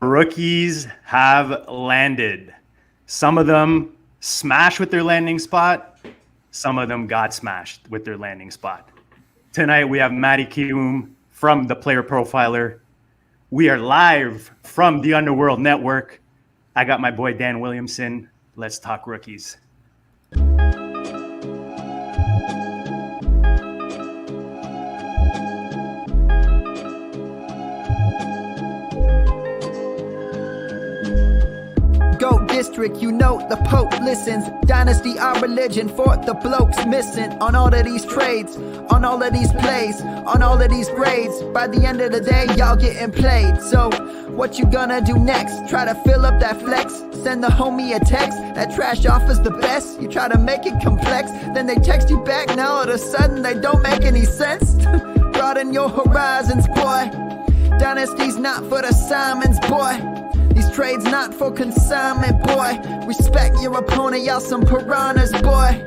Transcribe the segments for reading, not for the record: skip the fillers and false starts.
rookies have landed. Some of them smashed with their landing spot. Some of them got smashed with their landing spot. Tonight we have Matty Kiwoom from the Player Profiler. We are live from the Underworld Network. I got my boy Dan Williamson. Let's talk rookies. Go DiSTRiCT, you know the Pope listens. Dynasty, our religion, for the blokes missing. On all of these trades, on all of these plays, on all of these grades. By the end of the day, y'all getting played. So, what you gonna do next? Try to fill up that flex? Send the homie a text? That trash offer's the best? You try to make it complex, then they text you back. Now all of a sudden, they don't make any sense. Broaden your horizons, boy. Dynasty's not for the Simons, boy. These trades not for consignment, boy. Respect your opponent, y'all some piranhas, boy.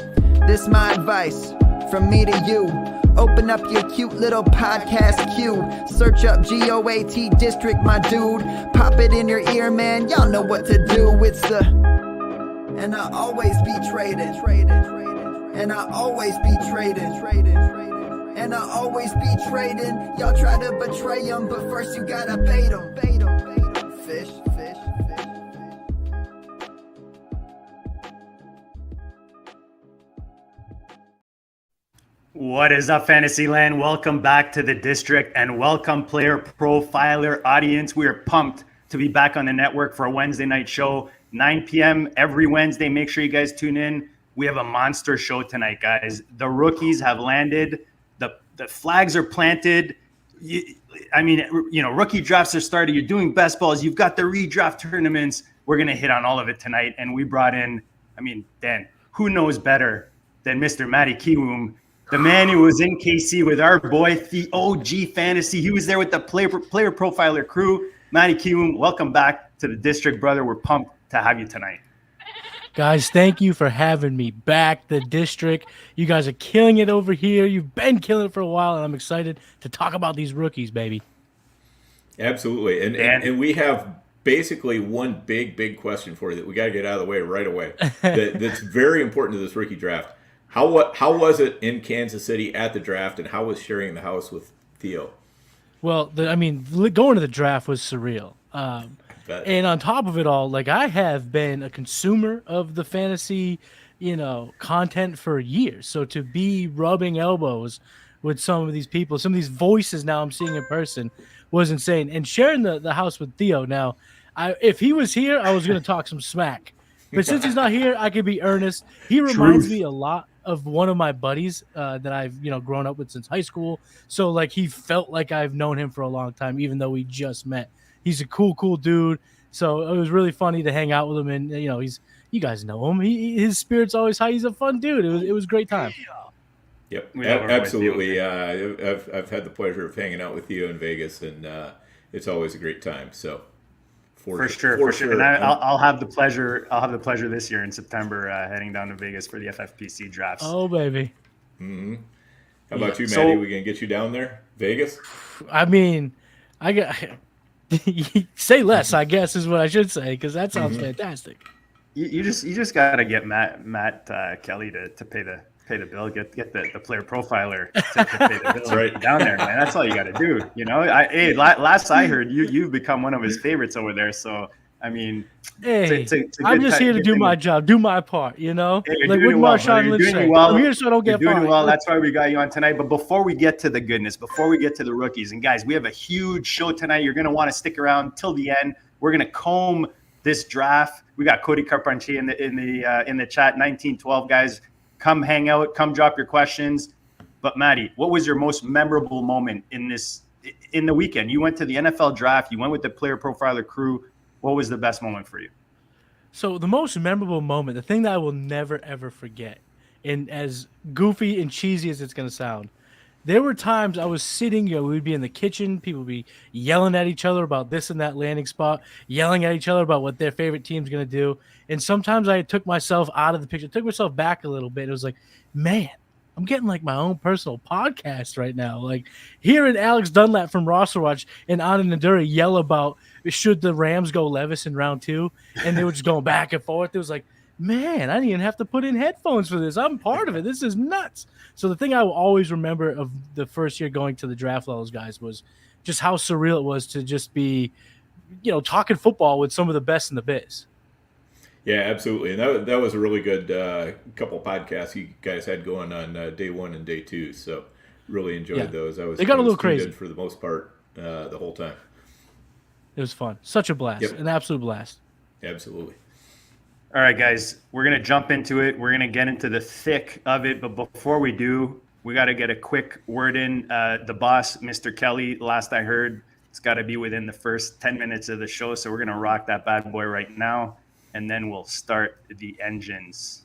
This my advice, from me to you. Open up your cute little podcast queue. Search up GOAT DiSTRiCT, my dude. Pop it in your ear, man, y'all know what to do. It's the... And I always be traded. And I always be traded. And I always be trading. Y'all try to betray them, but first you gotta bait them. Fish. What is up, Fantasyland? Welcome back to the DiSTRiCT and welcome Player Profiler audience. We are pumped to be back on the network for a Wednesday night show, 9 p.m. every Wednesday. Make sure you guys tune in. We have a monster show tonight, guys. The rookies have landed. The flags are planted. Rookie drafts are started. You're doing best balls. You've got the redraft tournaments. We're going to hit on all of it tonight. And we brought in, Dan, who knows better than Mr. Matty Kiwoom, the man who was in KC with our boy, the OG Fantasy. He was there with the Player Profiler crew. Matty Kiwoom, welcome back to the DiSTRiCT, brother. We're pumped to have you tonight. Guys, thank you for having me back, the DiSTRiCT. You guys are killing it over here. You've been killing it for a while, and I'm excited to talk about these rookies, baby. Absolutely. And we have basically one big question for you that we got to get out of the way right away. That's very important to this rookie draft. How was it in Kansas City at the draft, and how was sharing the house with Theo? Well, going to the draft was surreal. And on top of it all, I have been a consumer of the fantasy, content for years. So to be rubbing elbows with some of these people, some of these voices now I'm seeing in person was insane. And sharing the house with Theo now, if he was here, I was going to talk some smack. But since he's not here, I could be earnest. He reminds me a lot of one of my buddies that I've grown up with since high school. So he felt like I've known him for a long time, even though we just met. He's a cool dude. So it was really funny to hang out with him, and you guys know him. His spirit's always high. He's a fun dude. It was a great time. Yep, absolutely. I've had the pleasure of hanging out with you in Vegas, and it's always a great time. So. For sure. And I'll have the pleasure this year in September heading down to Vegas for the FFPC drafts. Oh, baby. Mm-hmm. How about you, Matty? We gonna get you down there, Vegas? I got say less, I guess, is what I should say, because that sounds fantastic. You just gotta get Matt Kelly to pay the bill, get the Player Profiler to pay the bill. Right. Down there, man. That's all you got to do. Last I heard, you've become one of his favorites over there. So hey, I'm just here to do my job, do my part. Hey, what Marshawn Lynch said. I'm here so I don't get fired. Well, that's why we got you on tonight. But before we get to the goodness, before we get to the rookies, and guys, we have a huge show tonight. You're gonna want to stick around till the end. We're gonna comb this draft. We got Cody Carpentier in the chat. 1912 guys. Come hang out. Come drop your questions. But Matty, what was your most memorable moment in the weekend? You went to the NFL draft. You went with the Player Profiler crew. What was the best moment for you? So the most memorable moment, the thing that I will never, ever forget, and as goofy and cheesy as it's going to sound, there were times I was sitting, we'd be in the kitchen, people would be yelling at each other about this and that landing spot, yelling at each other about what their favorite team's going to do. And sometimes I took myself out of the picture, took myself back a little bit. It was like, man, I'm getting my own personal podcast right now. Hearing Alex Dunlap from Roster Watch and Anna Naduri yell about should the Rams go Levis in round 2, and they were just going back and forth. It was like, man, I didn't even have to put in headphones for this. I'm part of it. This is nuts. So the thing I will always remember of the first year going to the draft levels, guys, was just how surreal it was to just be, talking football with some of the best in the biz. Yeah, absolutely. And that was a really good couple podcasts you guys had going on day 1 and day 2. So really enjoyed those. They got a little crazy for the most part the whole time. It was fun. Such a blast. Yep. An absolute blast. Absolutely. All right, guys, we're going to jump into it. We're going to get into the thick of it. But before we do, we got to get a quick word in. The boss, Mr. Kelly, last I heard, it's got to be within the first 10 minutes of the show. So we're going to rock that bad boy right now, and then we'll start the engines.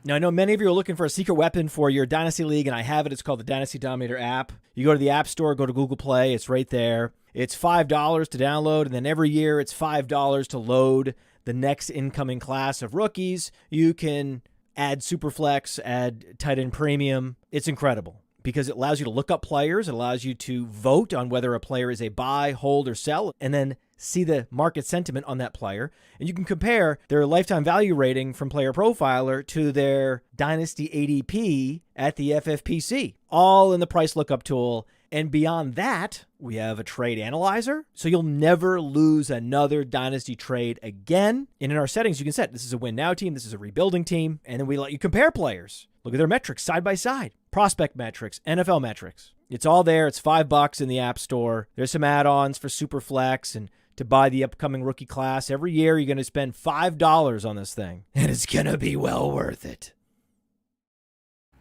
Now, I know many of you are looking for a secret weapon for your Dynasty League, and I have it. It's called the Dynasty Dominator app. You go to the App Store, go to Google Play. It's right there. It's $5 to download, and then every year it's $5 to load the next incoming class of rookies. You can add Superflex, add tight end premium. It's incredible because it allows you to look up players. It allows you to vote on whether a player is a buy, hold, or sell, and then see the market sentiment on that player. And you can compare their lifetime value rating from Player Profiler to their Dynasty ADP at the FFPC, all in the price lookup tool. And beyond that, we have a trade analyzer, so you'll never lose another Dynasty trade again. And in our settings, you can set this is a win now team, this is a rebuilding team, and then we let you compare players. Look at their metrics side by side, prospect metrics, NFL metrics. It's all there. It's $5 in the App Store. There's some add-ons for Superflex and to buy the upcoming rookie class. Every year, you're going to spend $5 on this thing, and it's going to be well worth it.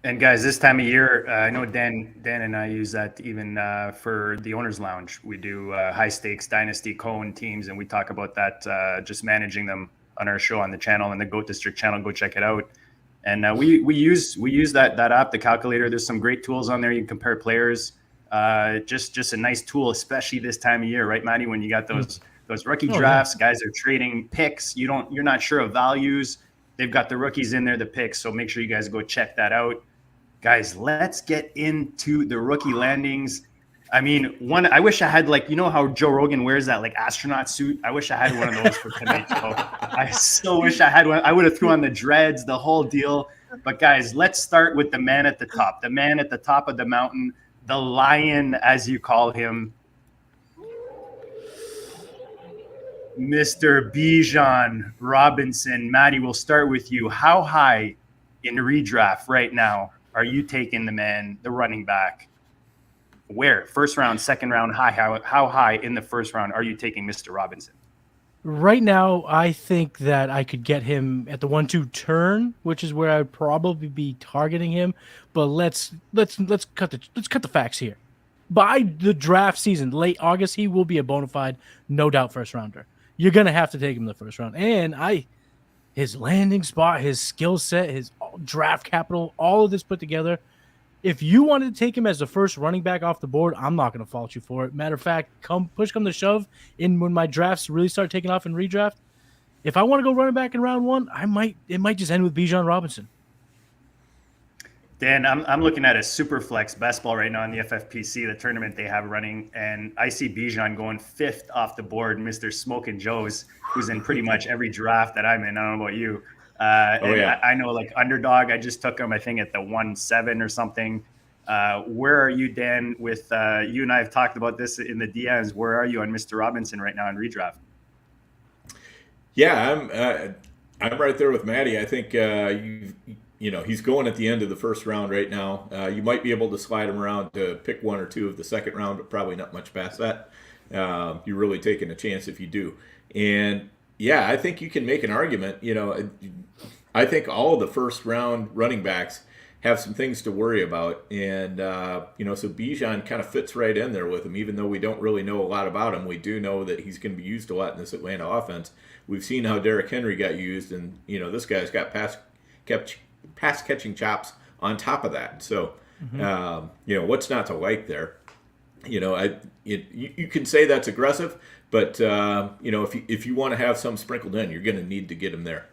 And guys, this time of year, I know Dan and I use that even for the Owners Lounge. We do high stakes Dynasty Cohen teams, and we talk about that, just managing them on our show on the channel and the Goat District channel. Go check it out. And we use that app, the calculator. There's some great tools on there. You can compare players. Just a nice tool, especially this time of year, right, Matty? When you got those rookie drafts, guys are trading picks. You're not sure of values. They've got the rookies in there, the picks. So make sure you guys go check that out. Guys, let's get into the rookie landings. I mean, I wish I had, like, how Joe Rogan wears that, like, astronaut suit? I wish I had one of those for tonight, Joe. I so wish I had one. I would have threw on the dreads, the whole deal. But, guys, let's start with the man at the top. The man at the top of the mountain, the lion, as you call him, Mr. Bijan Robinson. Matty, we'll start with you. How high in redraft right now are you taking the man, the running back? Where? First round, second round, how high in the first round are you taking Mr. Robinson? Right now, I think that I could get him at the 1-2 turn, which is where I'd probably be targeting him. But let's cut the facts here. By the draft season, late August, he will be a bona fide, no doubt first rounder. You're gonna have to take him in the first round, and his landing spot, his skill set, his draft capital, all of this put together. If you wanted to take him as the first running back off the board, I'm not going to fault you for it. Matter of fact, push come to shove, when my drafts really start taking off in redraft, if I want to go running back in round 1, it might just end with Bijan Robinson. Dan, I'm looking at a Superflex best ball right now in the FFPC, the tournament they have running, and I see Bijan going 5th off the board, Mr. Smokin' Joe's, who's in pretty much every draft that I'm in. I don't know about you. I know, like, Underdog, I just took him, I think, at the 1-7 or something. Where are you, Dan? With you and I have talked about this in the DMs. Where are you on Mr. Robinson right now in redraft? Yeah, I'm right there with Matty. I think he's going at the end of the first round right now. You might be able to slide him around to pick 1 or 2 of the second round, but probably not much past that. You're really taking a chance if you do. And yeah, I think you can make an argument. I think all of the first round running backs have some things to worry about. And, so Bijan kind of fits right in there with him, even though we don't really know a lot about him. We do know that he's going to be used a lot in this Atlanta offense. We've seen how Derrick Henry got used, and, this guy's got pass catching chops on top of that. So, what's not to like there? You can say that's aggressive, but if you want to have some sprinkled in, you're going to need to get him there.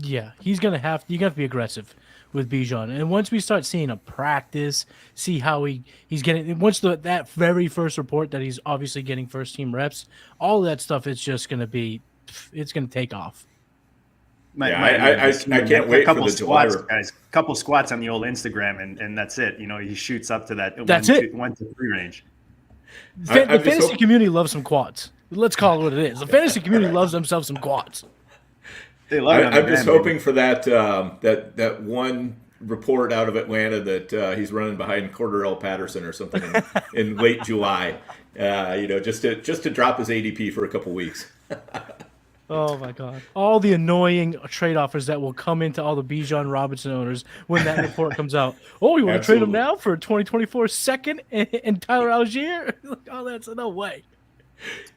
Yeah, you got to be aggressive with Bijan. And once we start seeing a practice, see how he's getting, once that very first report that he's obviously getting first team reps, all of that stuff is just going to be, it's going to take off. I can't wait for the squats, guys. A couple squats on the old Instagram, and that's it. You know, he shoots up to that 1 to 3 range. The fantasy community loves some quads. Let's call it what it is. The fantasy community loves themselves some quads. They love it. I'm just hoping for that one report out of Atlanta that he's running behind Cordarrelle Patterson or something in late July. Just to drop his ADP for a couple weeks. Oh my God! All the annoying trade offers that will come into all the Bijan Robinson owners when that report comes out. Oh, you want to trade him now for 2024 second and Tyler Algier? Oh, that's no way.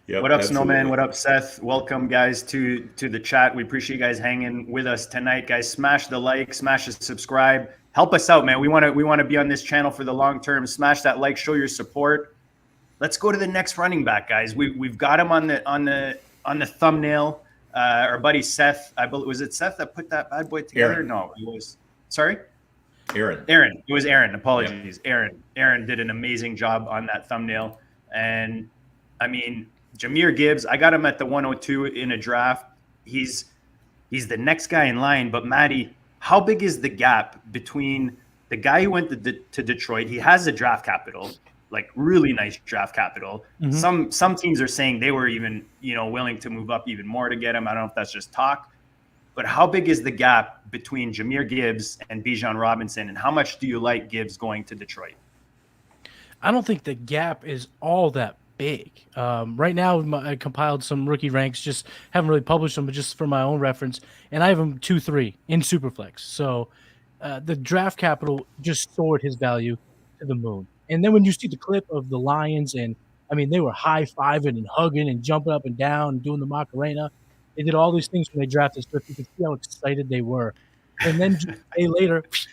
Yep, what up, Snowman? What up, Seth? Welcome, guys, to the chat. We appreciate you guys hanging with us tonight, guys. Smash the like, smash the subscribe. Help us out, man. We want to be on this channel for the long term. Smash that like, show your support. Let's go to the next running back, guys. We've got him on the thumbnail. Our buddy Seth, I believe, was it Seth that put that bad boy together? Aaron. No, it was. Sorry, Aaron. It was Aaron. Apologies, yeah. Aaron did an amazing job on that thumbnail, and I mean, Jahmyr Gibbs, I got him at the 102 in a draft. He's the next guy in line. But Matty, how big is the gap between the guy who went to Detroit? He has a draft capital, like really nice draft capital. Mm-hmm. Some teams are saying they were even, willing to move up even more to get him. I don't know if that's just talk. But how big is the gap between Jahmyr Gibbs and Bijan Robinson, and how much do you like Gibbs going to Detroit? I don't think the gap is all that big. Right now, I compiled some rookie ranks, just haven't really published them, but just for my own reference. And I have him 2-3 in Superflex. So the draft capital just soared his value to the moon. And then when you see the clip of the Lions, and I mean, they were high-fiving and hugging and jumping up and down and doing the Macarena. They did all these things when they drafted Swift. You could see how excited they were. And then just a day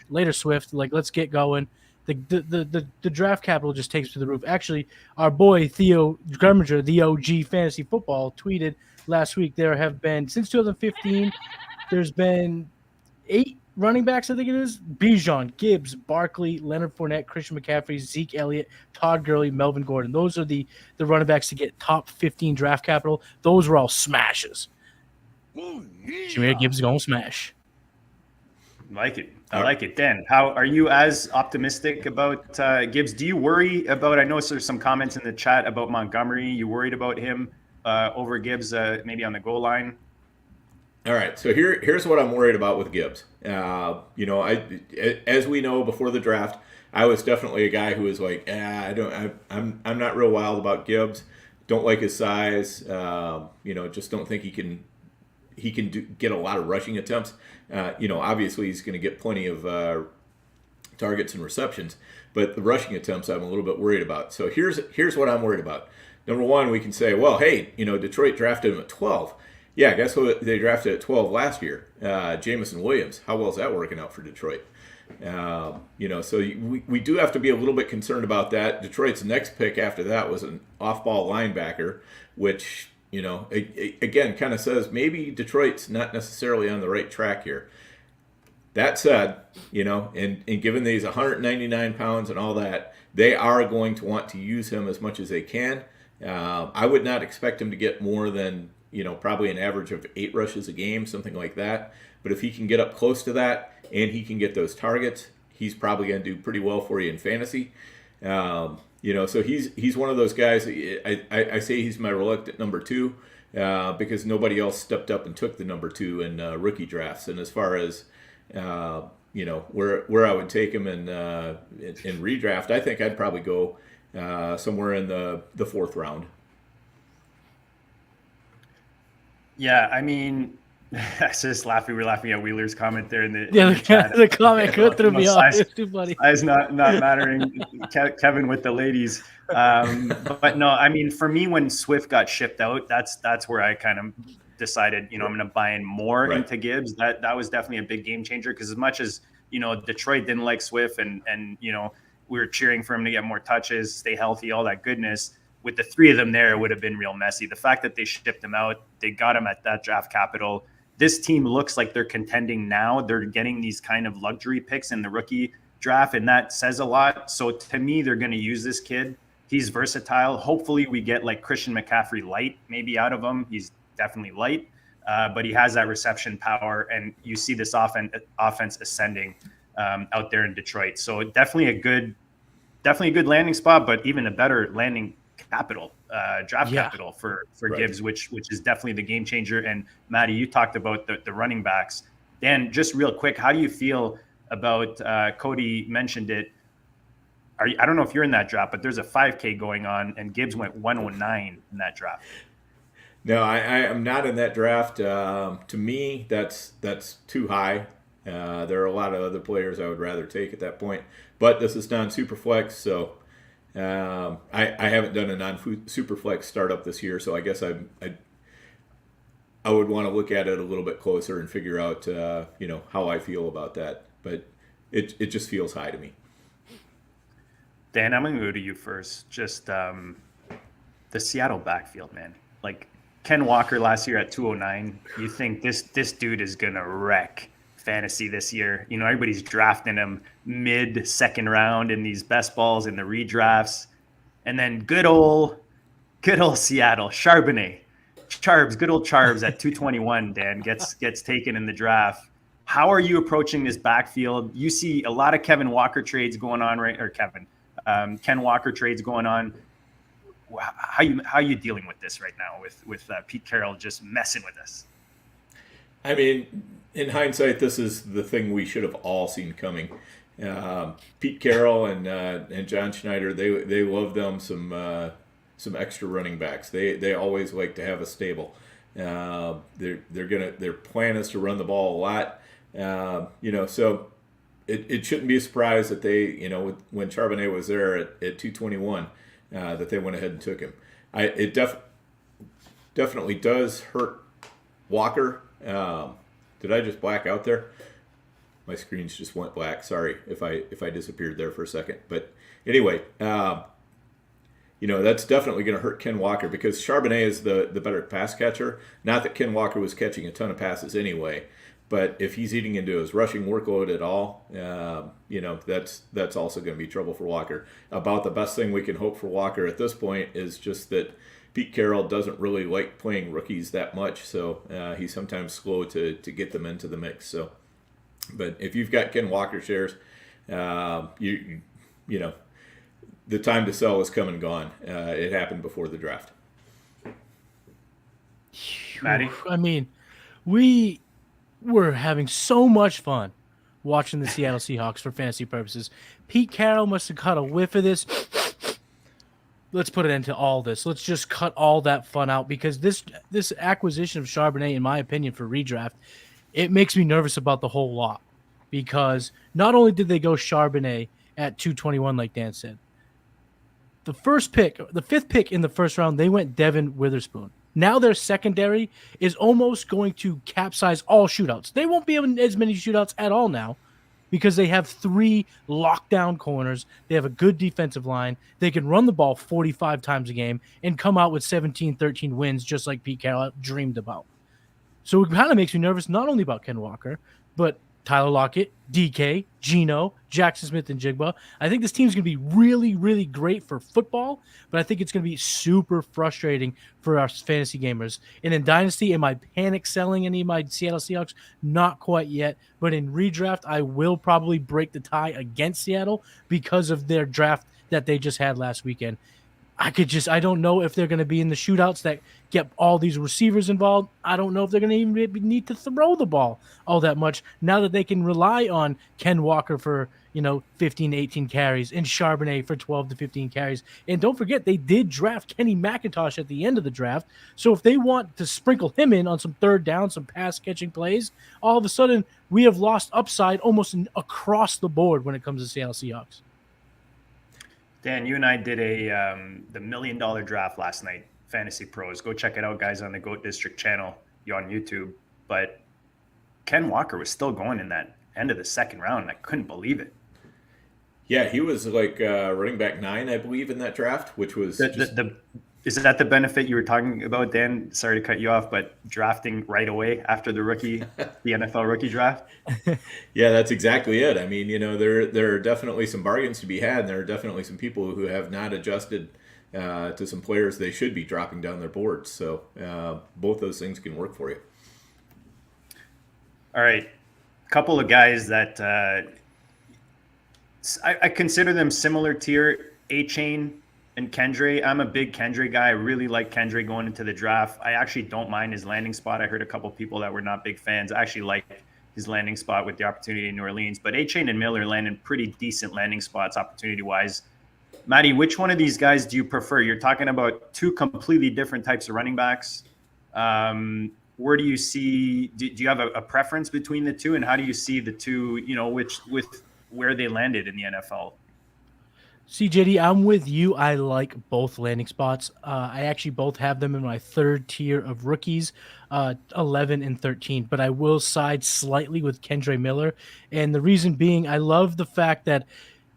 later, Swift, like, let's get going. The draft capital just takes to the roof. Actually, our boy Theo Grumminger, the OG Fantasy Football, tweeted last week there have been, since 2015, there's been 8 running backs, I think it is. Bijan, Gibbs, Barkley, Leonard Fournette, Christian McCaffrey, Zeke Elliott, Todd Gurley, Melvin Gordon. Those are the running backs to get top 15 draft capital. Those were all smashes. Jahmyr Gibbs is going to smash. Like it. I like it. Dan, how are you as optimistic about Gibbs? Do you worry about, I know there's some comments in the chat about Montgomery. You worried about him over Gibbs maybe on the goal line? All right. So here's what I'm worried about with Gibbs. As we know before the draft, I was definitely a guy who was like, I'm not real wild about Gibbs. Don't like his size. Just don't think he can get a lot of rushing attempts. Obviously he's going to get plenty of targets and receptions, but the rushing attempts I'm a little bit worried about. So here's what I'm worried about. Number one, we can say, well, hey, Detroit drafted him at 12. Yeah, guess who they drafted at 12 last year? Jamison Williams. How well is that working out for Detroit? So we do have to be a little bit concerned about that. Detroit's next pick after that was an off-ball linebacker, which, again, kind of says maybe Detroit's not necessarily on the right track here. That said, and given that he's 199 pounds and all that, they are going to want to use him as much as they can. I would not expect him to get more than, probably an average of 8 rushes a game, something like that. But if he can get up close to that and he can get those targets, he's probably going to do pretty well for you in fantasy. So he's one of those guys. I say he's my reluctant number 2 because nobody else stepped up and took the number 2 in rookie drafts. And as far as where I would take him in redraft, I think I'd probably go somewhere in the 4th round. Yeah, I mean, I was just laughing. We were laughing at Wheeler's comment there in the chat. The comment threw me off. It's too funny. Size not mattering. Kevin with the ladies. But no, I mean, for me, when Swift got shipped out, that's where I kind of decided, I'm going to buy in more into Gibbs. That was definitely a big game changer, because as much as, Detroit didn't like Swift and we were cheering for him to get more touches, stay healthy, all that goodness. With the 3 of them there, it would have been real messy. The fact that they shipped him out, they got him at that draft capital. this team looks like they're contending now. They're getting these kind of luxury picks in the rookie draft, and that says a lot. So to me, they're going to use this kid. He's versatile. Hopefully we get like Christian McCaffrey light maybe out of him. He's definitely light, but he has that reception power, and you see this offense ascending out there in Detroit. So definitely a good landing spot, but even a better landing capital, draft capital for Gibbs, which is definitely the game changer. And Matty, you talked about the running backs. Dan, just real quick, how do you feel about Cody mentioned it? I don't know if you're in that draft, but there's a 5K going on, and Gibbs went 109 in that draft. No, I am not in that draft. To me, that's too high. There are a lot of other players I would rather take at that point, but this is non-superflex, so I haven't done a non-superflex startup this year, so I guess I would want to look at it a little bit closer and figure out how I feel about that. But it just feels high to me. Dan, I'm going to go to you first. Just the Seattle backfield, man. Like Ken Walker last year at 209. You think this dude is going to wreck fantasy this year? Everybody's drafting him mid-second round in these best balls in the redrafts. And then good old Seattle, Charbonnet. Good old Charbs at 221, Dan, gets taken in the draft. How are you approaching this backfield? You see a lot of Ken Walker trades going on, Ken Walker trades going on. How are you dealing with this right now with Pete Carroll just messing with us? I mean, in hindsight, this is the thing we should have all seen coming. Pete Carroll and John Schneider, they love them some extra running backs. They always like to have a stable. Their plan is to run the ball a lot. So it shouldn't be a surprise that they, when Charbonnet was there at 221, that they went ahead and took him. It definitely does hurt Walker. Did I just black out there? My screens just went black. Sorry if I disappeared there for a second. But anyway, that's definitely going to hurt Ken Walker because Charbonnet is the better pass catcher. Not that Ken Walker was catching a ton of passes anyway, but if he's eating into his rushing workload at all, that's also going to be trouble for Walker. About the best thing we can hope for Walker at this point is just that Pete Carroll doesn't really like playing rookies that much, so he's sometimes slow to get them into the mix. So, but if you've got Ken Walker shares, the time to sell is come and gone. It happened before the draft. Matty? I mean, we were having so much fun watching the Seattle Seahawks for fantasy purposes. Pete Carroll must have caught a whiff of this. Let's put an end to all this. Let's just cut all that fun out because this acquisition of Charbonnet, in my opinion, for redraft, it makes me nervous about the whole lot because not only did they go Charbonnet at 221, like Dan said, the fifth pick in the first round, they went Devin Witherspoon. Now their secondary is almost going to capsize all shootouts. They won't be in as many shootouts at all now because they have 3 lockdown corners. They have a good defensive line. They can run the ball 45 times a game and come out with 17-13 wins just like Pete Carroll dreamed about. So it kind of makes me nervous not only about Ken Walker, but Tyler Lockett, DK, Geno, Jackson Smith, and Jigba. I think this team's going to be really, really great for football, but I think it's going to be super frustrating for our fantasy gamers. And in Dynasty, am I panic selling any of my Seattle Seahawks? Not quite yet, but in redraft, I will probably break the tie against Seattle because of their draft that they just had last weekend. I don't know if they're going to be in the shootouts that get all these receivers involved. I don't know if they're going to even need to throw the ball all that much now that they can rely on Ken Walker for, 15 to 18 carries and Charbonnet for 12 to 15 carries. And don't forget, they did draft Kenny McIntosh at the end of the draft. So if they want to sprinkle him in on some third down, some pass catching plays, all of a sudden we have lost upside almost across the board when it comes to Seattle Seahawks. Dan, you and I did the $1 million draft last night, Fantasy Pros. Go check it out, guys, on the Goat District channel. You're on YouTube. But Ken Walker was still going in that end of the second round, and I couldn't believe it. Yeah, he was like running back 9, I believe, in that draft, which was Is that the benefit you were talking about, Dan? Sorry to cut you off, but drafting right away after the NFL rookie draft? Yeah, that's exactly it. I mean, there are definitely some bargains to be had, and there are definitely some people who have not adjusted to some players they should be dropping down their boards. So both those things can work for you. All right. A couple of guys that I consider them similar tier, Achain and Kendre. I'm a big Kendre guy. I really like Kendre going into the draft. I actually don't mind his landing spot. I heard a couple people that were not big fans. I actually like his landing spot with the opportunity in New Orleans. But Achain and Miller land in pretty decent landing spots opportunity-wise. Matty, which one of these guys do you prefer? You're talking about two completely different types of running backs. Where do you see? Do you have a preference between the two, and how do you see the two? With where they landed in the NFL? CJD, I'm with you. I like both landing spots. I actually both have them in my third tier of rookies, 11 and 13. But I will side slightly with Kendre Miller, and the reason being, I love the fact that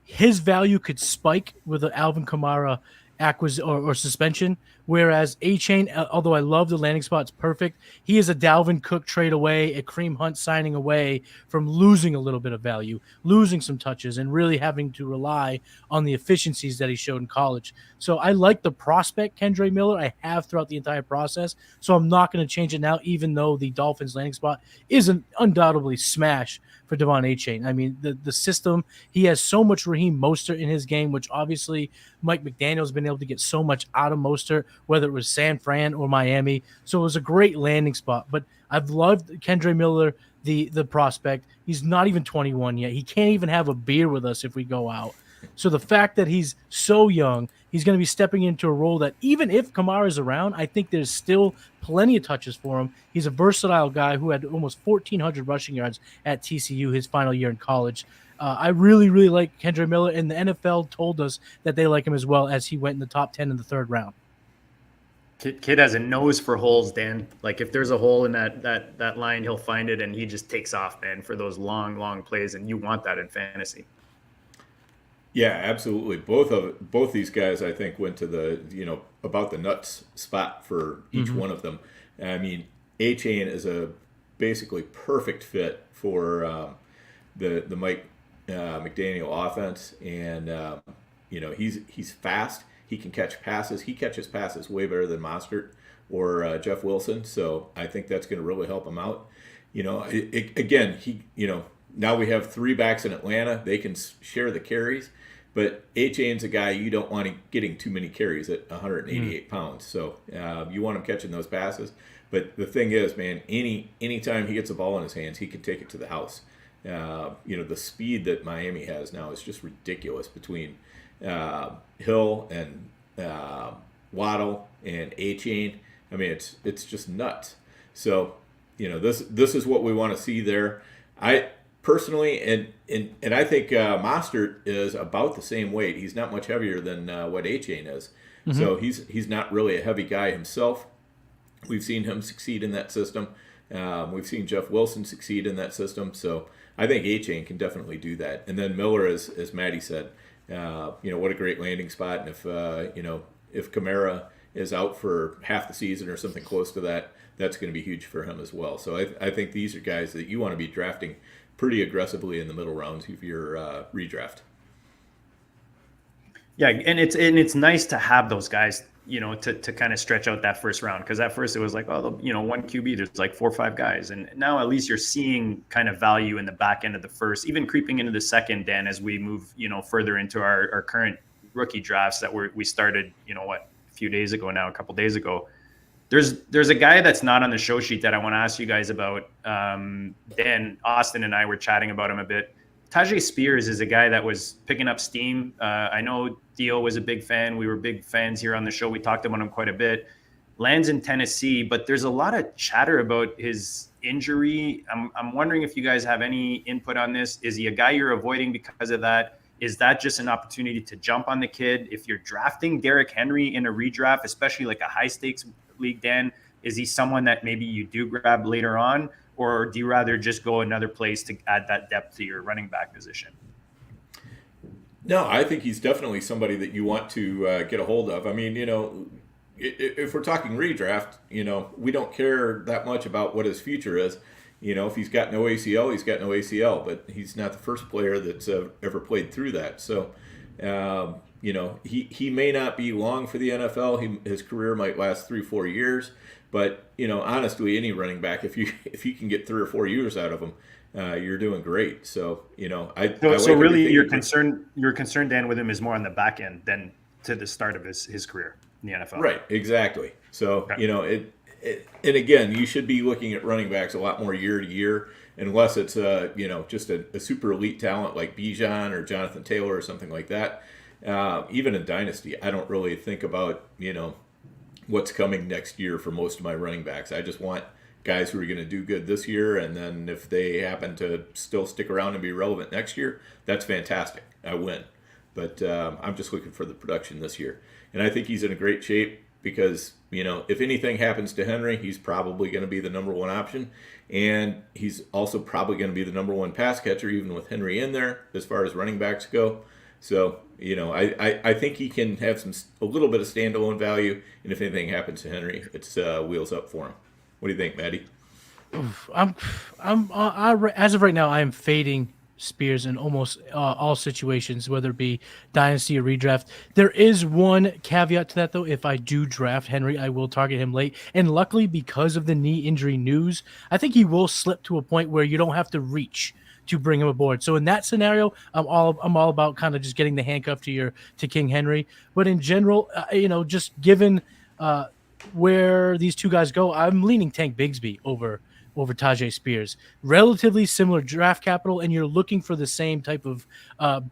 his value could spike with an Alvin Kamara acquisition or suspension, whereas Achain, although I love the landing spot, it's perfect. He is a Dalvin Cook trade away, a Kareem Hunt signing away from losing a little bit of value, losing some touches, and really having to rely on the efficiencies that he showed in college. So I like the prospect, Kendre Miller. I have throughout the entire process, so I'm not going to change it now, even though the Dolphins landing spot is an undoubtedly smash for Devon Achain. I mean, the system, he has so much Raheem Mostert in his game, which obviously Mike McDaniel's been able to get so much out of Mostert, whether it was San Fran or Miami. So it was a great landing spot. But I've loved Kendre Miller, the prospect. He's not even 21 yet. He can't even have a beer with us if we go out. So the fact that he's so young, he's going to be stepping into a role that even if Kamara's around, I think there's still plenty of touches for him. He's a versatile guy who had almost 1,400 rushing yards at TCU his final year in college. I really, really like Kendre Miller, and the NFL told us that they like him as well, as he went in the top 10 in the third round. Kid has a nose for holes, Dan. Like if there's a hole in that line, he'll find it, and he just takes off, man, for those long plays, and you want that in fantasy. Yeah, absolutely. Both these guys, I think, went to the about the nuts spot for each one of them. I mean, Achain is a basically perfect fit for the Mike McDaniel offense, and he's fast. He can catch passes. He catches passes way better than Mostert or Jeff Wilson. So I think that's going to really help him out. Now we have three backs in Atlanta. They can share the carries. But Achain's a guy you don't want getting too many carries at 188 pounds. So you want him catching those passes. But the thing is, man, anytime he gets a ball in his hands, he can take it to the house. The speed that Miami has now is just ridiculous between Hill and Waddle and Achain. I mean, it's just nuts. So, this is what we want to see there. I personally, and I think Mostert is about the same weight. He's not much heavier than what Achain is. Mm-hmm. So he's not really a heavy guy himself. We've seen him succeed in that system. We've seen Jeff Wilson succeed in that system. So I think Achain can definitely do that. And then Miller, as Matty said, what a great landing spot. And if Kamara is out for half the season or something close to that, that's going to be huge for him as well. So I think these are guys that you want to be drafting pretty aggressively in the middle rounds of your redraft. Yeah, and it's nice to have those guys, to kind of stretch out that first round, because at first it was like, one QB, there's like 4 or 5 guys, and now at least you're seeing kind of value in the back end of the first, even creeping into the second, Dan, as we move further into our current rookie drafts that we started a few days ago now, a couple days ago. There's a guy that's not on the show sheet that I want to ask you guys about. Dan, Austin, and I were chatting about him a bit. Jahmyr Spears is a guy that was picking up steam. I know Theo was a big fan. We were big fans here on the show. We talked about him quite a bit. Lands in Tennessee, but there's a lot of chatter about his injury. I'm wondering if you guys have any input on this. Is he a guy you're avoiding because of that? Is that just an opportunity to jump on the kid? If you're drafting Derrick Henry in a redraft, especially like a high-stakes league, Dan, is he someone that maybe you do grab later on? Or do you rather just go another place to add that depth to your running back position? No, I think he's definitely somebody that you want to get a hold of. I mean, if we're talking redraft, we don't care that much about what his future is. If he's got no ACL, he's got no ACL, but he's not the first player that's ever played through that. So, he may not be long for the NFL. His career might last 3-4 years, but honestly, any running back, if you can get 3 or 4 years out of him, you're doing great. So, So really, your concern, Dan, with him is more on the back end than to the start of his career in the NFL. Right, exactly. So, okay. And again, you should be looking at running backs a lot more year to year, unless it's just a super elite talent like Bijan or Jonathan Taylor or something like that. Even in Dynasty, I don't really think about what's coming next year for most of my running backs. I just want guys who are going to do good this year, and then if they happen to still stick around and be relevant next year, that's fantastic. I win. But I'm just looking for the production this year. And I think he's in a great shape because, if anything happens to Henry, he's probably going to be the number one option. And he's also probably going to be the number one pass catcher, even with Henry in there, as far as running backs go. So, I think he can have a little bit of standalone value. And if anything happens to Henry, it's wheels up for him. What do you think, Matty? As of right now, I am fading Spears in almost all situations, whether it be dynasty or redraft. There is one caveat to that, though. If I do draft Henry, I will target him late. And luckily, because of the knee injury news, I think he will slip to a point where you don't have to reach to bring him aboard. So in that scenario, I'm all about kind of just getting the handcuff to King Henry. But in general, just given where these two guys go, I'm leaning Tank Bigsby over Tajay Spears. Relatively similar draft capital, and you're looking for the same type of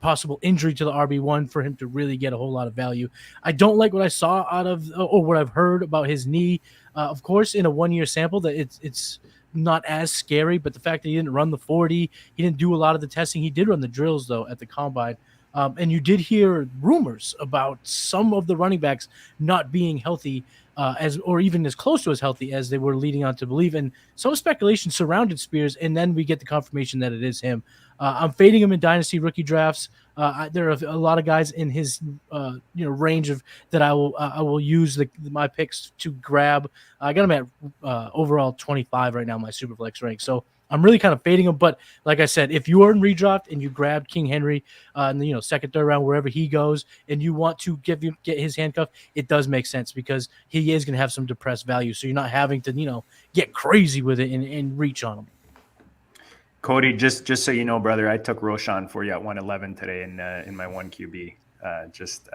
possible injury to the RB1 for him to really get a whole lot of value. I don't like what I saw out of, or what I've heard about his knee. Of course, in a 1-year sample, that it's not as scary, but the fact that he didn't run the 40, he didn't do a lot of the testing. He did run the drills, though, at the combine. And you did hear rumors about some of the running backs not being healthy or even as close to as healthy as they were leading on to believe. And some speculation surrounded Spears, and then we get the confirmation that it is him. I'm fading him in dynasty rookie drafts. There are a lot of guys in his range of that I will use my picks to grab. I got him at overall 25 right now in my Superflex rank. So I'm really kind of fading him, but like I said, if you are in redraft and you grab King Henry in the second, third round, wherever he goes, and you want to get his handcuff, it does make sense because he is going to have some depressed value. So you're not having to get crazy with it and reach on him. Cody, just so you know, brother, I took Roshan for you at 111 today in my 1 QB. I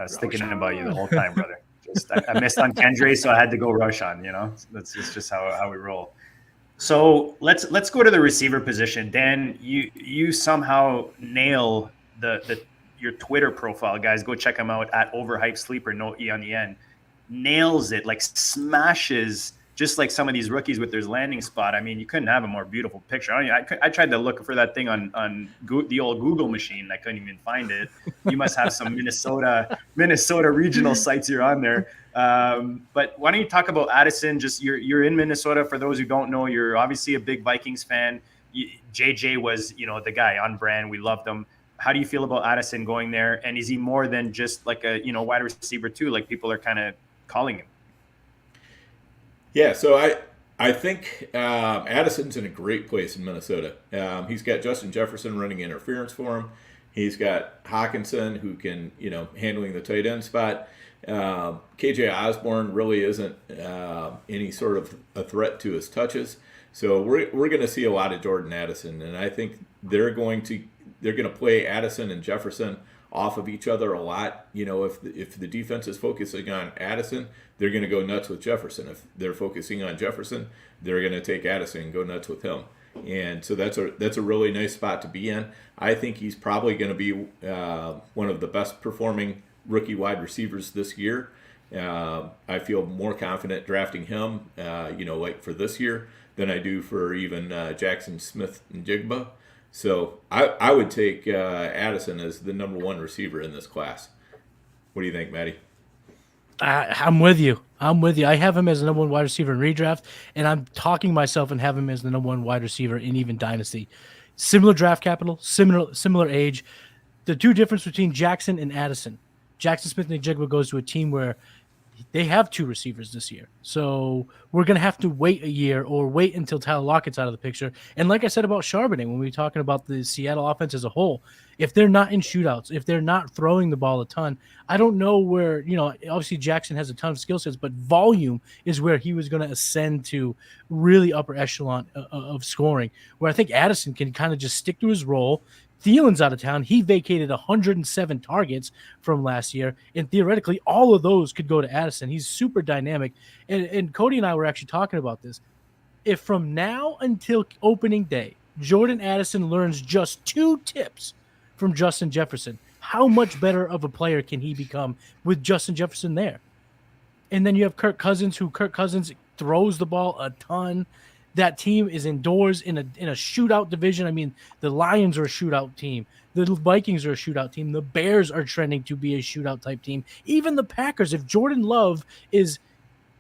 was thinking about you the whole time, brother. I missed on Kendre, so I had to go Roshan. That's just how we roll. So let's go to the receiver position. Dan, you somehow nail your Twitter profile, guys. Go check him out at Overhyped Sleeper, no E on the end. Nails it, like smashes, just like some of these rookies with their landing spot. I mean, you couldn't have a more beautiful picture. I tried to look for that thing on the old Google machine. I couldn't even find it. You must have some Minnesota regional sites you're on there. But why don't you talk about Addison? Just you're in Minnesota. For those who don't know, you're obviously a big Vikings fan. JJ was, the guy on brand. We loved him. How do you feel about Addison going there? And is he more than just like a, wide receiver too, like people are kind of calling him? Yeah, so I think Addison's in a great place in Minnesota. He's got Justin Jefferson running interference for him. He's got Hawkinson, who can, handling the tight end spot. KJ Osborne really isn't any sort of a threat to his touches. So we're going to see a lot of Jordan Addison, and I think they're going to play Addison and Jefferson off of each other a lot. If the defense is focusing on Addison, they're going to go nuts with Jefferson. If they're focusing on Jefferson, they're going to take Addison and go nuts with him. And so that's a really nice spot to be in. I think he's probably going to be one of the best performing rookie wide receivers this year. I feel more confident drafting him, like for this year than I do for even Jackson Smith and Jigba. So I would take Addison as the number one receiver in this class. What do you think, Matty? I'm with you. I have him as the number one wide receiver in redraft, and I'm talking myself and have him as the number one wide receiver in even dynasty. Similar draft capital, similar age. The two difference between Jackson and Addison. Jackson Smith and Jigba goes to a team where they have 2 receivers this year. So we're going to have to wait a year or wait until Tyler Lockett's out of the picture. And like I said about Charbonnet, when we were talking about the Seattle offense as a whole, if they're not in shootouts, if they're not throwing the ball a ton, I don't know where, obviously Jackson has a ton of skill sets, but volume is where he was going to ascend to really upper echelon of scoring, where I think Addison can kind of just stick to his role. Thielen's out of town. He vacated 107 targets from last year, and theoretically, all of those could go to Addison. He's super dynamic, and Cody and I were actually talking about this. If from now until opening day, Jordan Addison learns just 2 tips from Justin Jefferson, how much better of a player can he become with Justin Jefferson there? And then you have Kirk Cousins throws the ball a ton. That team is indoors in a shootout division. I mean, the Lions are a shootout team. The Vikings are a shootout team. The Bears are trending to be a shootout type team. Even the Packers, if Jordan Love is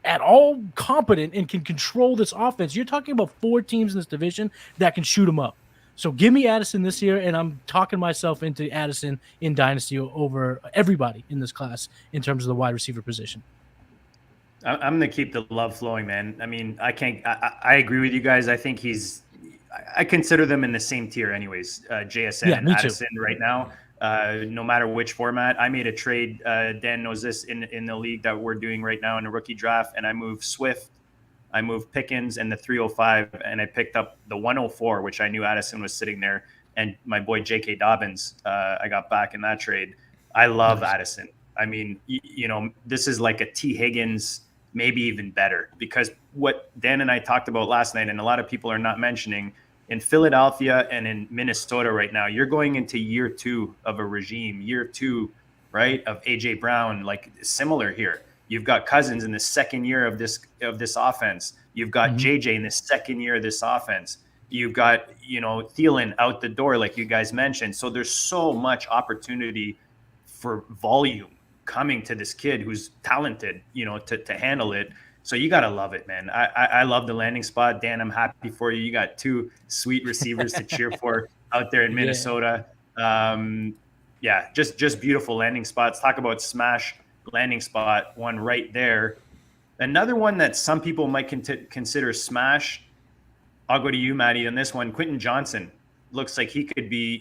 at all competent and can control this offense, you're talking about 4 teams in this division that can shoot them up. So give me Addison this year, and I'm talking myself into Addison in Dynasty over everybody in this class in terms of the wide receiver position. I'm going to keep the love flowing, man. I mean, I agree with you guys. I think I consider them in the same tier anyways, JSN and Addison right now, no matter which format. I made a trade, Dan knows this, in the league that we're doing right now in the rookie draft, and I moved Swift, I moved Pickens and the 305, and I picked up the 104, which I knew Addison was sitting there, and my boy J.K. Dobbins, I got back in that trade. I love Addison. I mean, this is like a T. Higgins, maybe even better, because what Dan and I talked about last night, and a lot of people are not mentioning, in Philadelphia and in Minnesota right now, you're going into year 2 of a regime, year 2, right, of A.J. Brown, like similar here. You've got Cousins in the second year of this offense. You've got JJ in the second year of this offense. You've got, Thielen out the door, like you guys mentioned. So there's so much opportunity for volume coming to this kid who's talented, to handle it. So you got to love it, man. I love the landing spot. Dan, I'm happy for you. You got 2 sweet receivers to cheer for out there in Minnesota. Just beautiful landing spots. Talk about smash landing spot, one right there. Another one that some people might consider smash. I'll go to you, Matty, on this one. Quentin Johnson looks like he could be,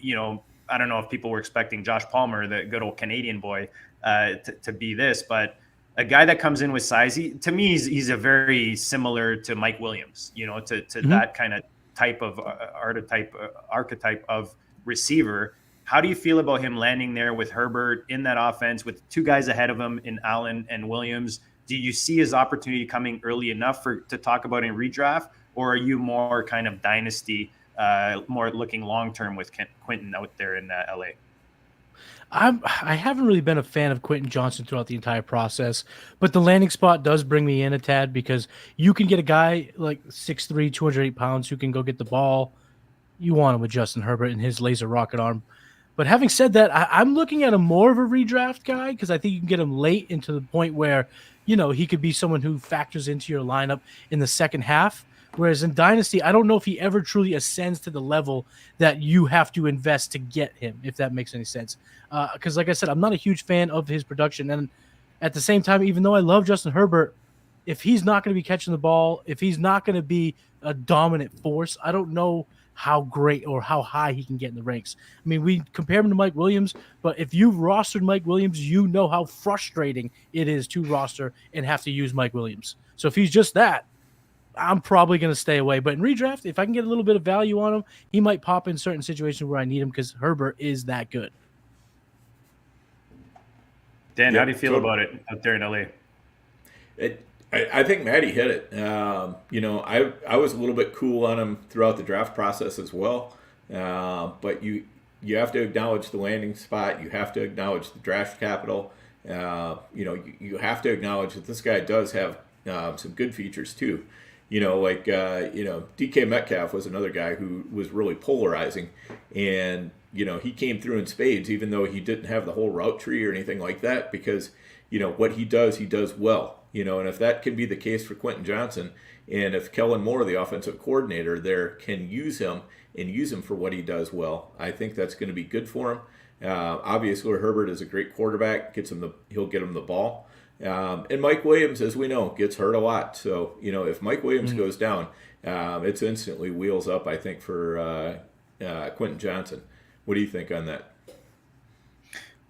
I don't know if people were expecting Josh Palmer, the good old Canadian boy, to be this, but a guy that comes in with size, to me, he's a very similar to Mike Williams, to that kind of type of archetype of receiver. How do you feel about him landing there with Herbert in that offense with 2 guys ahead of him in Allen and Williams? Do you see his opportunity coming early enough to talk about in redraft, or are you more kind of dynasty, more looking long-term with Quentin out there in LA? I haven't really been a fan of Quentin Johnson throughout the entire process, but the landing spot does bring me in a tad, because you can get a guy like 6'3", 208 pounds who can go get the ball. You want him with Justin Herbert and his laser rocket arm. But having said that, I'm looking at him more of a redraft guy, because I think you can get him late into the point where, he could be someone who factors into your lineup in the second half. Whereas in Dynasty, I don't know if he ever truly ascends to the level that you have to invest to get him, if that makes any sense. Because like I said, I'm not a huge fan of his production. And at the same time, even though I love Justin Herbert, if he's not going to be catching the ball, if he's not going to be a dominant force, I don't know how great or how high he can get in the ranks. I mean, we compare him to Mike Williams, but if you've rostered Mike Williams, you know how frustrating it is to roster and have to use Mike Williams. So if he's just that, I'm probably going to stay away. But in redraft, if I can get a little bit of value on him, he might pop in certain situations where I need him, because Herbert is that good. Dan, how do you feel about it out there in LA? I think Matty hit it. I was a little bit cool on him throughout the draft process as well. But you have to acknowledge the landing spot. You have to acknowledge the draft capital. You have to acknowledge that this guy does have some good features too. DK Metcalf was another guy who was really polarizing, and he came through in spades, even though he didn't have the whole route tree or anything like that, because what he does well. And if that can be the case for Quentin Johnson, and if Kellen Moore, the offensive coordinator there, can use him for what he does well, I think that's going to be good for him. Obviously, Herbert is a great quarterback. He'll get him the ball. And Mike Williams, as we know, gets hurt a lot. So, if Mike Williams goes down, it's instantly wheels up, I think, for Quentin Johnson. What do you think on that?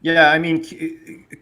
Yeah, I mean,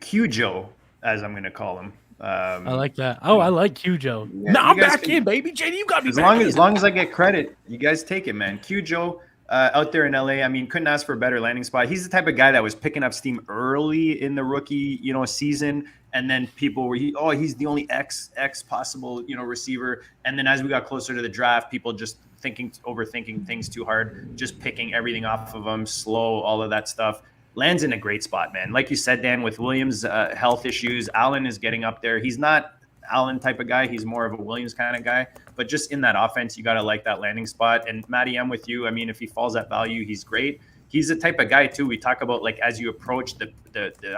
Q Joe, as I'm going to call him. I like that. Oh, I like Q Joe. Yeah, I'm back in, baby. JD, you got me back in. As long as I get credit, you guys take it, man. Q Joe out there in LA, I mean, couldn't ask for a better landing spot. He's the type of guy that was picking up steam early in the rookie, season. And then people were, he's the only X possible, receiver. And then as we got closer to the draft, people just overthinking things too hard, just picking everything off of him, slow, all of that stuff. Lands in a great spot, man. Like you said, Dan, with Williams' health issues, Allen is getting up there. He's not Allen type of guy. He's more of a Williams kind of guy. But just in that offense, you got to like that landing spot. And Matty, I'm with you. I mean, if he falls at value, he's great. He's the type of guy, too, we talk about, like, as you approach the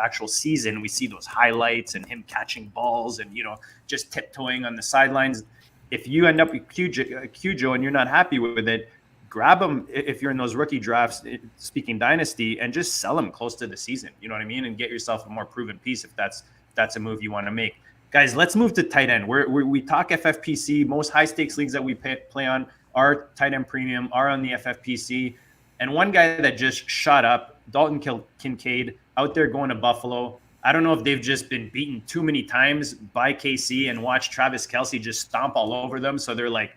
actual season, we see those highlights and him catching balls and, just tiptoeing on the sidelines. If you end up with Q Joe and you're not happy with it, grab him if you're in those rookie drafts, speaking dynasty, and just sell him close to the season. You know what I mean? And get yourself a more proven piece if that's a move you want to make. Guys, let's move to tight end. We talk FFPC. Most high stakes leagues that we play on are tight end premium, are on the FFPC. And one guy that just shot up, Dalton Kincaid, out there going to Buffalo. I don't know if they've just been beaten too many times by KC and watched Travis Kelce just stomp all over them. So they're like,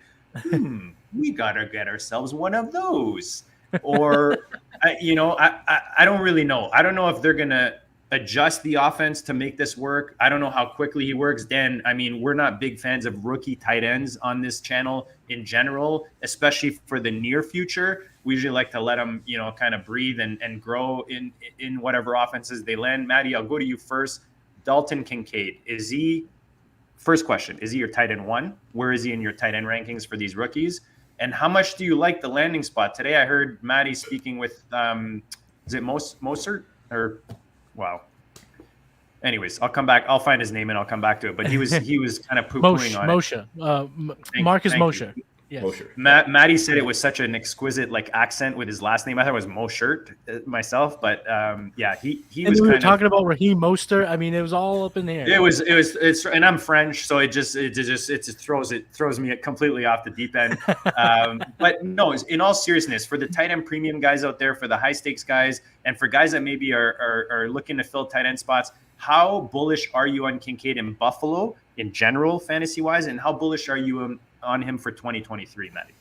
we got to get ourselves one of those. Or, I don't really know. I don't know if they're going to adjust the offense to make this work. I don't know how quickly he works. Dan, I mean, we're not big fans of rookie tight ends on this channel in general, especially for the near future. We usually like to let them, kind of breathe and grow in whatever offenses they land. Matty, I'll go to you first. Dalton Kincaid, first question, is he your tight end one? Where is he in your tight end rankings for these rookies? And how much do you like the landing spot? Today I heard Matty speaking with, is it Mostert? Or, wow. Anyways, I'll come back. I'll find his name and I'll come back to it. But he was kind of poo-pooing on it. Marcus Mosher. Yes. Matty said it was such an exquisite accent with his last name. I thought it was Moshert myself, but he was. We were talking about Raheem Mostert. I mean, it was all up in the air. It's and I'm French, so it just throws me completely off the deep end. But no, in all seriousness, for the tight end premium guys out there, for the high stakes guys, and for guys that maybe are looking to fill tight end spots, how bullish are you on Kincaid in Buffalo in general, fantasy wise, and how bullish are you on him for 2023, Matty?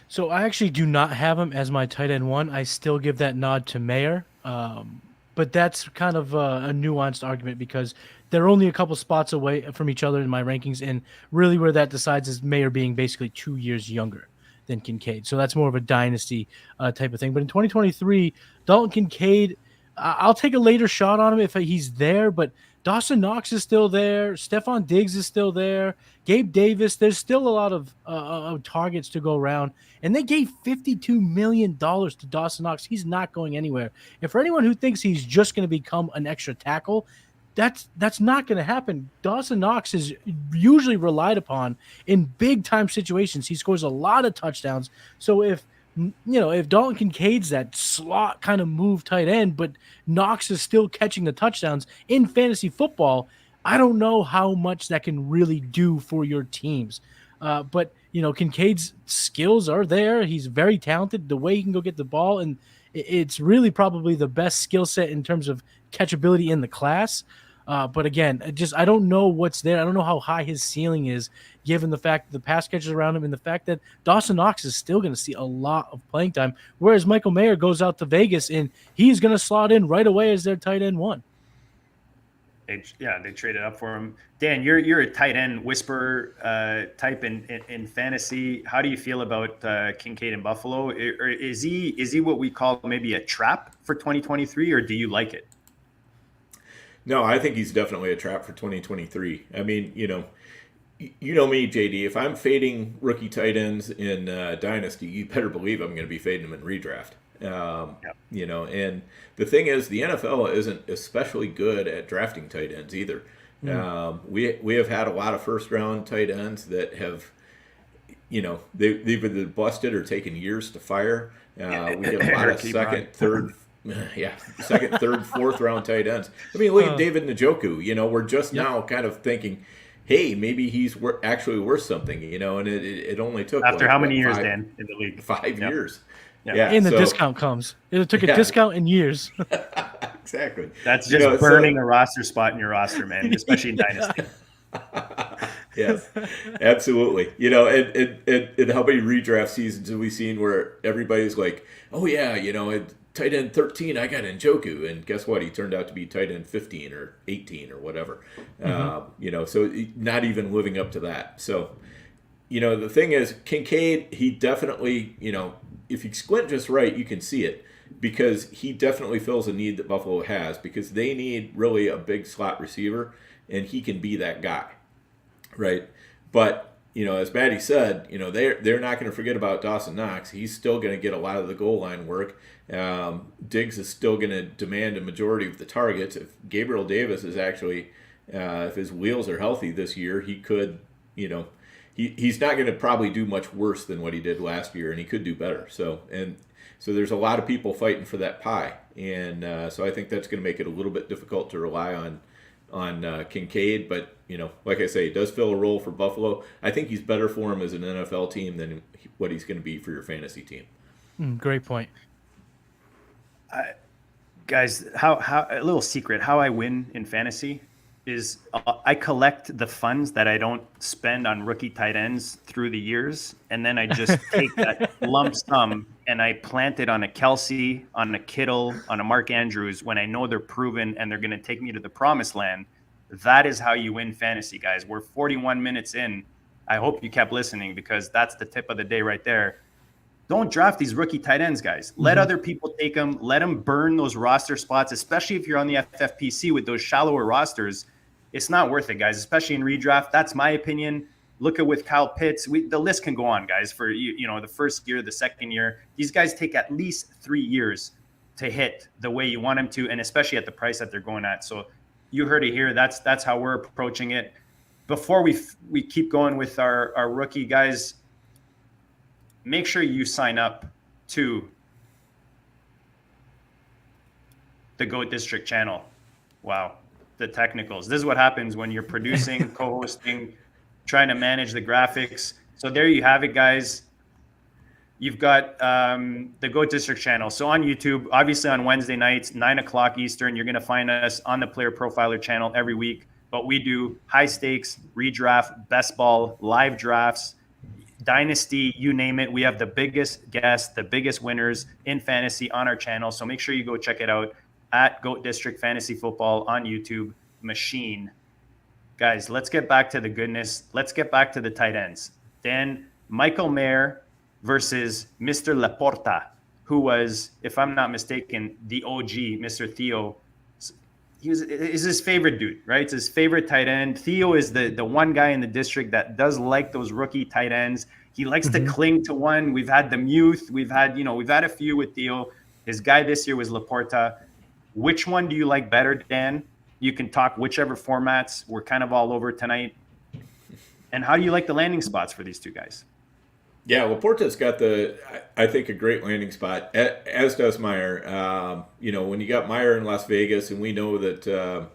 So I actually do not have him as my tight end one. I still give that nod to Mayer. But that's kind of a nuanced argument because they're only a couple spots away from each other in my rankings. And really where that decides is Mayer being basically 2 years younger than Kincaid. So that's more of a dynasty type of thing. But in 2023, Dalton Kincaid, I'll take a later shot on him if he's there, but Dawson Knox is still there. Stephon Diggs is still there. Gabe Davis, there's still a lot of targets to go around. And they gave $52 million to Dawson Knox. He's not going anywhere. And for anyone who thinks he's just going to become an extra tackle, that's not going to happen. Dawson Knox is usually relied upon in big-time situations. He scores a lot of touchdowns. So if Dalton Kincaid's that slot kind of move tight end, but Knox is still catching the touchdowns in fantasy football, I don't know how much that can really do for your teams. But Kincaid's skills are there. He's very talented. The way he can go get the ball, and it's really probably the best skill set in terms of catchability in the class. But again, I don't know what's there. I don't know how high his ceiling is, given the fact that the pass catchers around him and the fact that Dawson Knox is still going to see a lot of playing time, whereas Michael Mayer goes out to Vegas and he's going to slot in right away as their tight end one. They traded up for him. Dan, you're a tight end whisperer type in fantasy. How do you feel about Kincaid in Buffalo? Or is he what we call maybe a trap for 2023, or do you like it? No, I think he's definitely a trap for 2023. I mean, you know me, JD. If I'm fading rookie tight ends in Dynasty, you better believe I'm going to be fading them in redraft. And the thing is, the NFL isn't especially good at drafting tight ends either. We have had a lot of first round tight ends that have, they've either busted or taken years to fire. We get a lot of second, third, second, third, fourth round tight ends. I mean, look at David Njoku. We're just now kind of thinking, hey, maybe he's actually worth something. And it only took after how many years, Dan, in the league? 5 years. Yeah. And the discount comes. It took a discount in years. Exactly. That's just burning a roster spot in your roster, man, especially in Dynasty. Yes, absolutely. And how many redraft seasons have we seen where everybody's like, oh, yeah, at tight end 13, I got Njoku. And guess what? He turned out to be tight end 15 or 18 or whatever. So not even living up to that. So, the thing is, Kincaid, he definitely, if you squint just right, you can see it, because he definitely fills a need that Buffalo has, because they need really a big slot receiver, and he can be that guy, right? But, as Matty said, they're not going to forget about Dawson Knox. He's still going to get a lot of the goal line work. Diggs is still going to demand a majority of the targets. If Gabriel Davis is actually, if his wheels are healthy this year, he could, he's not going to probably do much worse than what he did last year, and he could do better. So there's a lot of people fighting for that pie, and so I think that's going to make it a little bit difficult to rely on Kincaid. But like I say, he does fill a role for Buffalo. I think he's better for him as an NFL team than what he's going to be for your fantasy team. Great point. Guys, how a little secret, how I win in fantasy is I collect the funds that I don't spend on rookie tight ends through the years, and then I just take that lump sum and I plant it on a Kelsey, on a Kittle, on a Mark Andrews when I know they're proven and they're going to take me to the promised land. That is how you win fantasy, guys. We're 41 minutes in. I hope you kept listening, because that's the tip of the day right there. Don't draft these rookie tight ends, guys. Let other people take them. Let them burn those roster spots, especially if you're on the FFPC with those shallower rosters. It's not worth it, guys, especially in redraft. That's my opinion. Look at with Kyle Pitts. The list can go on, guys, for the first year, the second year. These guys take at least 3 years to hit the way you want them to, and especially at the price that they're going at. So you heard it here. That's how we're approaching it. Before we keep going with our rookie, guys, make sure you sign up to the GOAT DiSTRiCT channel. Wow. The technicals. This is what happens when you're producing, co-hosting, trying to manage the graphics. So there you have it, guys. You've got the GOAT DiSTRiCT channel. So on YouTube, obviously on Wednesday nights, 9 o'clock Eastern, you're going to find us on the Player Profiler channel every week. But we do high stakes, redraft, best ball, live drafts, Dynasty, you name it. We have the biggest guests, the biggest winners in fantasy on our channel. So make sure you go check it out at GOAT DiSTRiCT Fantasy Football on YouTube machine. Guys, let's get back to the goodness. Let's get back to the tight ends. Then Michael Mayer versus Mr. Laporta, who was, if I'm not mistaken, the OG, Mr. Theo. Is his favorite dude, right? It's his favorite tight end. Theo is the one guy in the district that does like those rookie tight ends. He likes to cling to one. We've had the Muth. We've had a few with Theo. His guy this year was Laporta. Which one do you like better, Dan? You can talk whichever formats. We're kind of all over tonight. And how do you like the landing spots for these two guys? Yeah, Laporta's got I think, a great landing spot, as does Meyer. When you got Meyer in Las Vegas, and we know that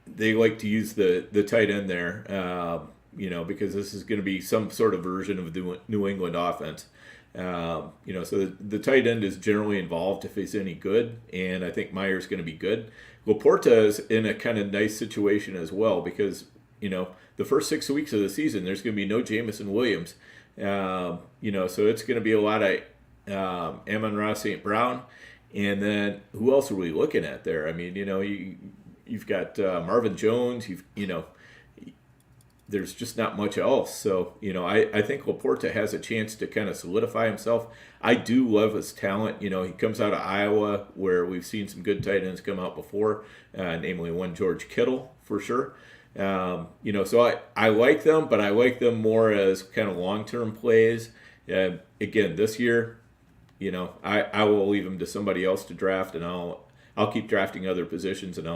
they like to use the tight end there, because this is going to be some sort of version of the New England offense. So the tight end is generally involved if he's any good, and I think Meyer's going to be good. Laporta is in a kind of nice situation as well, because the first 6 weeks of the season there's going to be no Jamison Williams, so it's going to be a lot of Amon-Ra St. Brown, and then who else are we looking at there? I mean, you've got Marvin Jones, there's just not much else. So, I think Laporta has a chance to kind of solidify himself. I do love his talent. He comes out of Iowa, where we've seen some good tight ends come out before, namely one George Kittle for sure. So I like them, but I like them more as kind of long-term plays. Again, this year, I will leave them to somebody else to draft, and I'll keep drafting other positions, and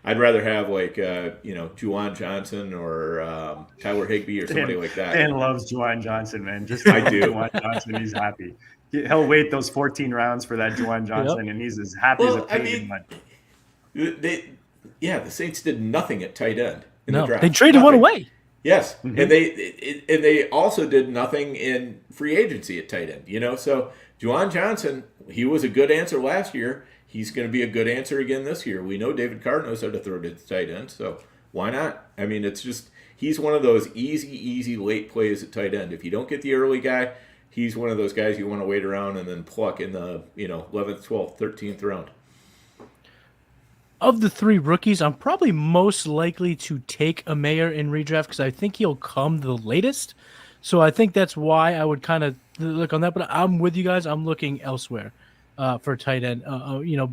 I'd rather have Juwan Johnson or Tyler Higbee or somebody like that. Dan loves Juwan Johnson, man. Just I do. Juwan Johnson, he's happy. He'll wait those 14 rounds for that Juwan Johnson, and he's as happy as a pig. The Saints did nothing at tight end in the draft. They traded one away. Yes, and they also did nothing in free agency at tight end. So Juwan Johnson, he was a good answer last year. He's going to be a good answer again this year. We know David Carr knows how to throw to the tight end, so why not? I mean, it's just he's one of those easy late plays at tight end. If you don't get the early guy, he's one of those guys you want to wait around and then pluck in the 11th, 12th, 13th round. Of the three rookies, I'm probably most likely to take a Mayer in redraft because I think he'll come the latest. So I think that's why I would kind of look on that. But I'm with you guys. I'm looking elsewhere for tight end,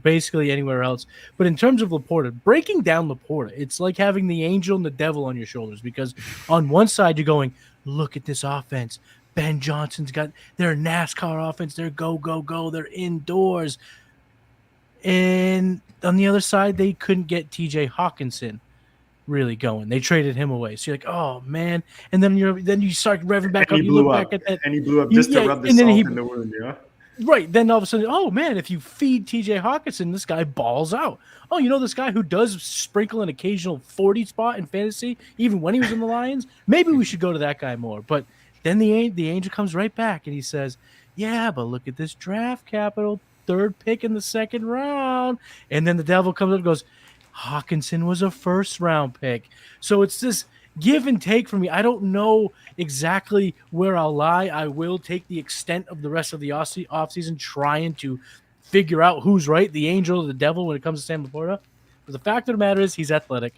basically anywhere else. But in terms of Laporta, breaking down Laporta, it's like having the angel and the devil on your shoulders because on one side you're going, look at this offense. Ben Johnson's got their NASCAR offense. They're go. They're indoors. And on the other side, they couldn't get TJ Hawkinson really going. They traded him away. So you're like, oh man. And then you start revving back up. You look back at that. And he blew up just to rub the salt in the wound, Right. Then all of a sudden, oh man, if you feed TJ Hawkinson, this guy balls out. Oh, this guy who does sprinkle an occasional 40 spot in fantasy, even when he was in the Lions, maybe we should go to that guy more. But then the angel comes right back and he says, yeah, but look at this draft capital. 3rd pick in the 2nd round. And then the devil comes up and goes, Hawkinson was a 1st round pick. So it's this give and take for me. I don't know exactly where I'll lie. I will take the extent of the rest of the offseason trying to figure out who's right, the angel or the devil when it comes to Sam Laporta. But the fact of the matter is he's athletic.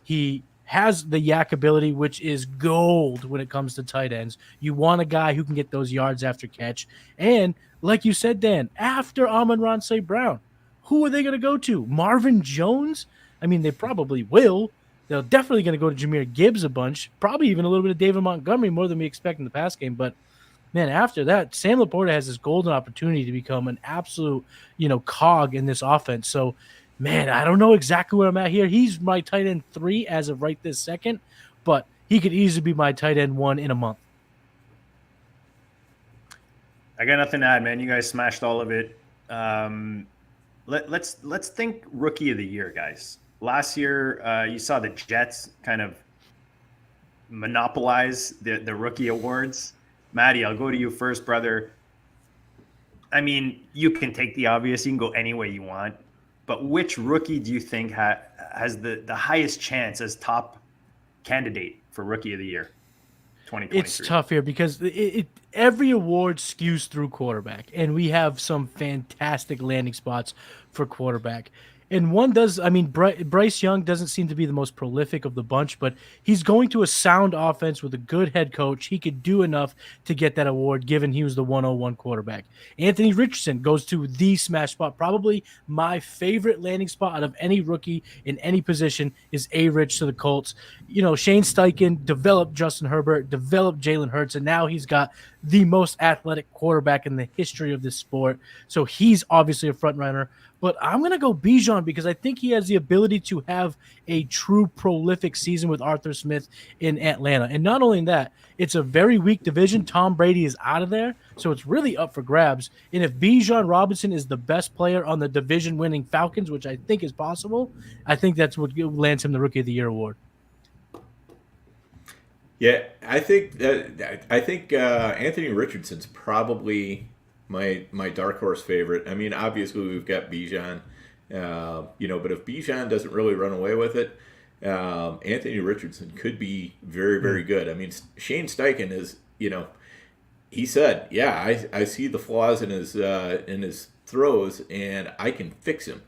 He has the yak ability, which is gold when it comes to tight ends. You want a guy who can get those yards after catch. And like you said, Dan, after Amon-Ra St. Brown, who are they going to go to? Marvin Jones? I mean, they probably will. They're definitely going to go to Jahmyr Gibbs a bunch, probably even a little bit of David Montgomery, more than we expect in the pass game. But, man, after that, Sam Laporta has this golden opportunity to become an absolute, cog in this offense. So, man, I don't know exactly where I'm at here. He's my tight end 3 as of right this second, but he could easily be my tight end 1 in a month. I got nothing to add, man. You guys smashed all of it. Let's think rookie of the year, guys. Last year, you saw the Jets kind of monopolize the rookie awards. Matty, I'll go to you first, brother. I mean, you can take the obvious. You can go any way you want. But which rookie do you think has the highest chance as top candidate for rookie of the year? 2023. It's tough here because every award skews through quarterback, and we have some fantastic landing spots for quarterback. And one does, I mean, Bryce Young doesn't seem to be the most prolific of the bunch, but he's going to a sound offense with a good head coach. He could do enough to get that award, given he was the 101 quarterback. Anthony Richardson goes to the smash spot. Probably my favorite landing spot out of any rookie in any position is A-Rich to the Colts. Shane Steichen developed Justin Herbert, developed Jalen Hurts, and now he's got the most athletic quarterback in the history of this sport. So he's obviously a front runner. But I'm going to go Bijan because I think he has the ability to have a true prolific season with Arthur Smith in Atlanta. And not only that, it's a very weak division. Tom Brady is out of there, so it's really up for grabs. And if Bijan Robinson is the best player on the division-winning Falcons, which I think is possible, I think that's what lands him the Rookie of the Year award. Yeah, I think Anthony Richardson's probably my dark horse favorite. I mean, obviously we've got Bijan, but if Bijan doesn't really run away with it, Anthony Richardson could be very, very good. I mean, Shane Steichen is, he said, yeah, I see the flaws in his throws and I can fix him,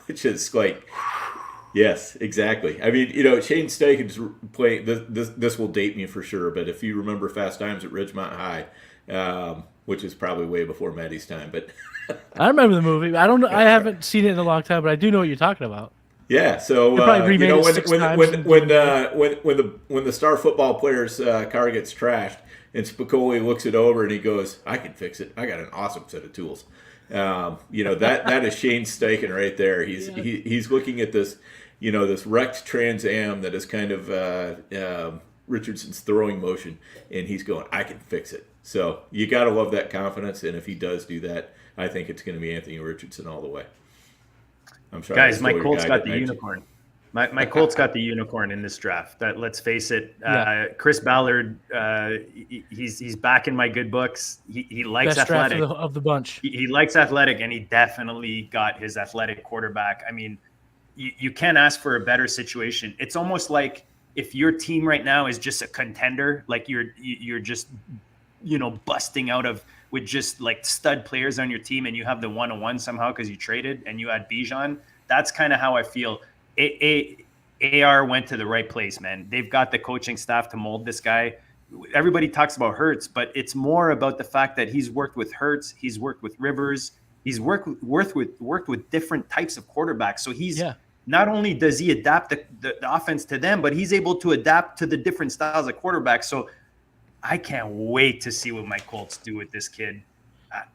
which is like, yes, exactly. I mean, Shane Steichen's playing. This will date me for sure, but if you remember Fast Times at Ridgemont High, which is probably way before Matty's time, but I remember the movie. I don't know. I haven't seen it in a long time, but I do know what you're talking about. Yeah. So when the star football player's car gets trashed and Spicoli looks it over and he goes, "I can fix it. I got an awesome set of tools." That is Shane Steichen right there. He's looking at this, this wrecked Trans Am that is kind of Richardson's throwing motion, and he's going, I can fix it. So you got to love that confidence, and if he does do that, I think it's going to be Anthony Richardson all the way. I'm sorry, guys. My Colts got the unicorn. My Colts got the unicorn in this draft. Let's face it. Chris Ballard, he's back in my good books. He likes best athletic draft of the bunch. He likes athletic, and he definitely got his athletic quarterback. I mean, you can't ask for a better situation. It's almost like if your team right now is just a contender, like you're just busting out of with just like stud players on your team, and you have the 1-on-1 somehow because you traded and you had Bijan. That's kind of how I feel. AR went to the right place, man. They've got the coaching staff to mold this guy. Everybody talks about Hurts, but it's more about the fact that he's worked with Hurts, he's worked with Rivers, he's worked with different types of quarterbacks. So he's not only does he adapt the offense to them, but he's able to adapt to the different styles of quarterbacks. So I can't wait to see what my Colts do with this kid.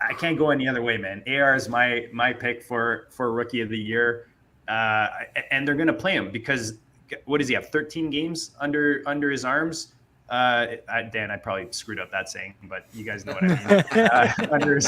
I can't go any other way, man. AR is my pick for Rookie of the Year. And they're going to play him because what does he have? 13 games under his arms. Dan, I probably screwed up that saying, but you guys know what I mean. Under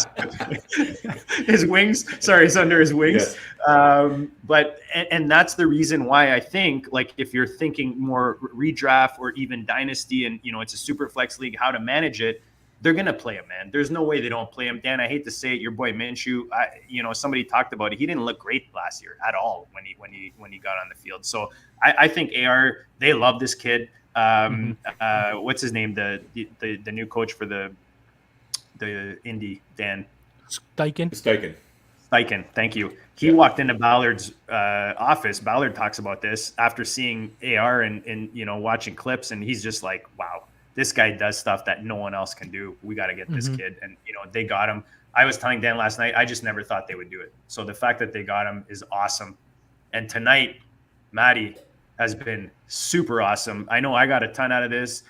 his wings. Sorry, it's under his wings. Yes. But that's the reason why I think, like, if you're thinking more redraft or even dynasty, and it's a super flex league, how to manage it. They're going to play him, man. There's no way they don't play him. Dan, I hate to say it, your boy Minshew, somebody talked about it. He didn't look great last year at all when he got on the field. So I think AR, they love this kid. What's his name? The new coach for the Indy, Dan? Steichen. Thank you. He walked into Ballard's office. Ballard talks about this after seeing AR and watching clips, and he's just like, wow. This guy does stuff that no one else can do. We got to get this kid. And, they got him. I was telling Dan last night, I just never thought they would do it. So the fact that they got him is awesome. And tonight, Matty has been super awesome. I know I got a ton out of this.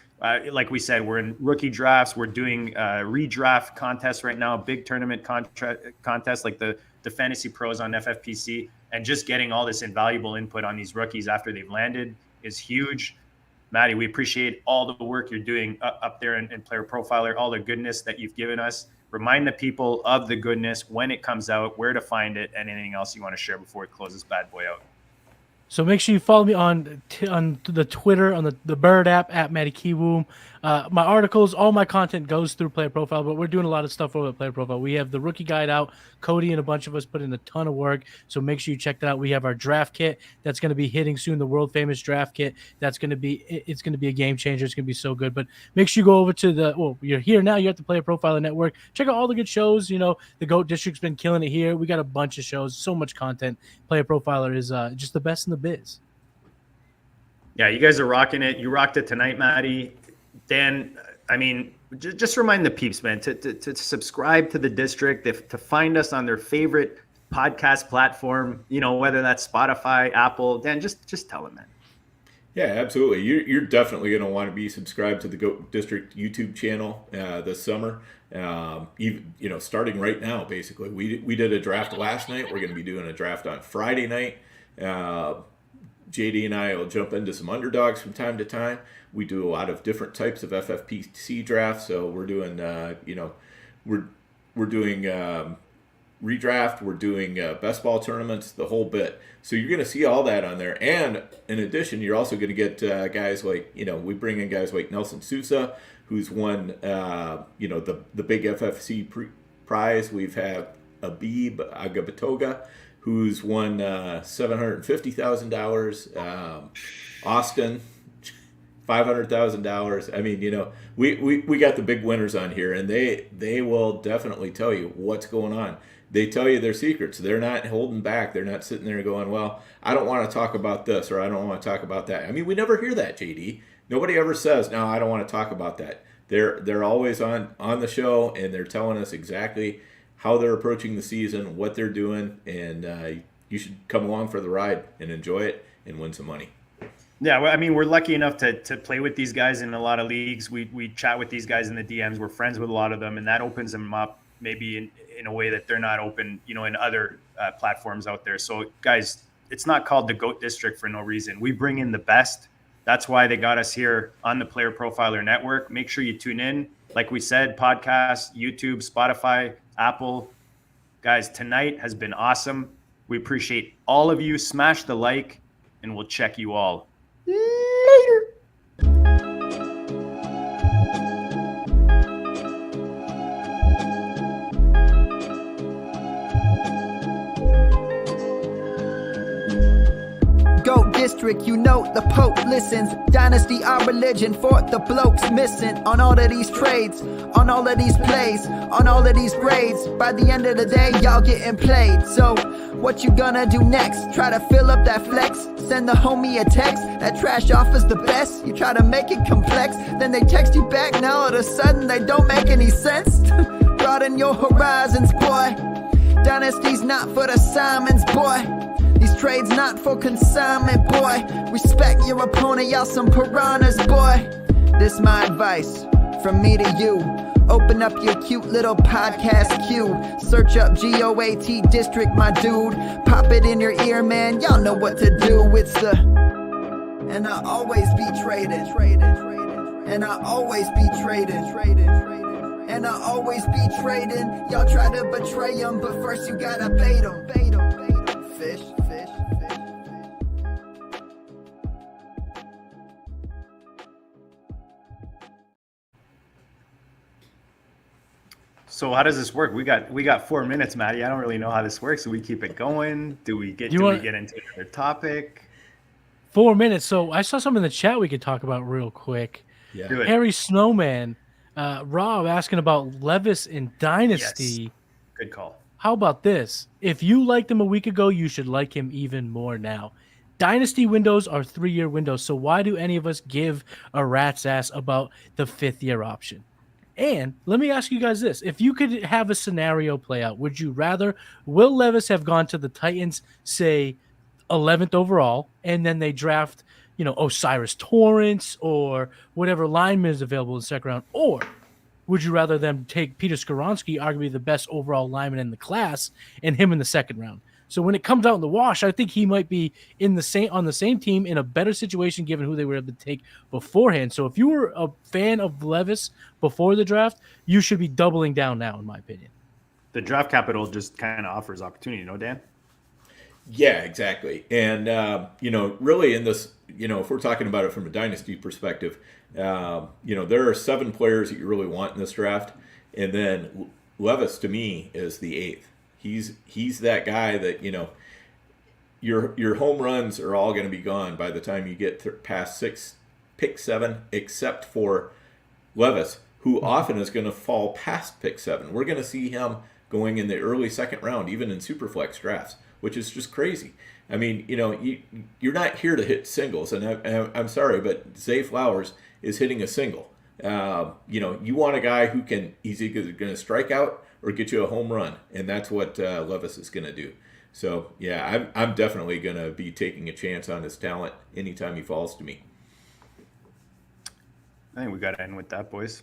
Like we said, we're in rookie drafts. We're doing redraft contests right now, big tournament contests like the Fantasy Pros on FFPC. And just getting all this invaluable input on these rookies after they've landed is huge. Matty, we appreciate all the work you're doing up there in Player Profiler, all the goodness that you've given us. Remind the people of the goodness when it comes out, where to find it, and anything else you want to share before we close this bad boy out. So make sure you follow me on the Twitter, on the Bird app, at Matty Kiwoom. My articles, all my content goes through Player Profile, but we're doing a lot of stuff over at Player Profile. We have the rookie guide out. Cody and a bunch of us put in a ton of work, so make sure you check that out. We have our draft kit that's going to be hitting soon, the world famous draft kit. It's going to be a game changer. It's going to be so good. But make sure you go over to you're here now. You're at the Player Profiler Network. Check out all the good shows. The GOAT District's been killing it here. We got a bunch of shows, so much content. Player Profiler is just the best in the biz. Yeah, you guys are rocking it. You rocked it tonight, Matty. Dan, I mean, just remind the peeps, man, to subscribe to the DiSTRiCT, to find us on their favorite podcast platform, whether that's Spotify, Apple. Dan, just tell them, man. Yeah, absolutely. You're definitely going to want to be subscribed to the GOAT DiSTRiCT YouTube channel this summer. Even starting right now, basically. We did a draft last night. We're going to be doing a draft on Friday night. JD and I will jump into some underdogs from time to time. We do a lot of different types of FFPC drafts. So we're doing, we're doing redraft. We're doing best ball tournaments, the whole bit. So you're going to see all that on there. And in addition, you're also going to get guys like, we bring in guys like Nelson Sousa, who's won, the big FFC prize. We've had Abib Agabatoga, who's won $750,000. Austin, $500,000. I mean, we got the big winners on here, and they will definitely tell you what's going on. They tell you their secrets. They're not holding back. They're not sitting there going, well, I don't want to talk about this or I don't want to talk about that. I mean, we never hear that, JD. Nobody ever says, no, I don't want to talk about that. They're always on the show, and they're telling us exactly how they're approaching the season, what they're doing, and you should come along for the ride and enjoy it and win some money. Yeah, well, I mean, we're lucky enough to play with these guys in a lot of leagues. We chat with these guys in the DMs. We're friends with a lot of them, and that opens them up maybe in a way that they're not open, in other platforms out there. So, guys, it's not called the GOAT DiSTRiCT for no reason. We bring in the best That's why they got us here on the Player Profiler Network. Make sure you tune in. Like we said, podcast, YouTube, Spotify, Apple. Guys, tonight has been awesome. We appreciate all of you. Smash the like, and we'll check you all later. Go DiSTRiCT, you know the Pope listens. Dynasty, our religion, for the blokes missing. On all of these trades, on all of these plays, on all of these grades. By the end of the day, y'all getting played. So, what you gonna do next? Try to fill up that flex? Send the homie a text? That trash offer's the best? You try to make it complex, then they text you back. Now all of a sudden they don't make any sense. Broaden your horizons, boy. Dynasty's not for the Simons, boy. These trades not for consignment, boy. Respect your opponent, y'all some piranhas, boy. This my advice, from me to you. Open up your cute little podcast queue. Search up GOAT DiSTRiCT, my dude. Pop it in your ear, man, y'all know what to do. It's the... And I always be traded. And I always be traded. And I always be trading. Y'all try to betray them, but first you gotta bait them. Fish. So how does this work? We got 4 minutes, Matty. I don't really know how this works. Do we keep it going? Do we get into another topic? 4 minutes. So I saw something in the chat we could talk about real quick. Yeah. Harry Snowman, Rob asking about Levis in Dynasty. Yes. Good call. How about this? If you liked him a week ago, you should like him even more now. Dynasty windows are 3-year windows, so why do any of us give a rat's ass about the 5th-year option? And let me ask you guys this. If you could have a scenario play out, would you rather Will Levis have gone to the Titans, say, 11th overall, and then they draft, Osiris Torrance or whatever lineman is available in the second round? Or would you rather them take Peter Skoronski, arguably the best overall lineman in the class, and him in the second round? So when it comes out in the wash, I think he might be on the same team in a better situation given who they were able to take beforehand. So if you were a fan of Levis before the draft, you should be doubling down now, in my opinion. The draft capital just kind of offers opportunity, Dan? Yeah, exactly. And, really in this, if we're talking about it from a dynasty perspective, there are 7 players that you really want in this draft. And then Levis, to me, is the 8th. He's that guy that, your home runs are all going to be gone by the time you get past pick 7, except for Levis, who often is going to fall past pick 7. We're going to see him going in the early second round, even in superflex drafts, which is just crazy. I mean, you're not here to hit singles, and I'm sorry, but Zay Flowers is hitting a single. You want a guy who he's either going to strike out or get you a home run, and that's what Levis is going to do. So, yeah, I'm definitely going to be taking a chance on his talent anytime he falls to me. I think we got to end with that, boys.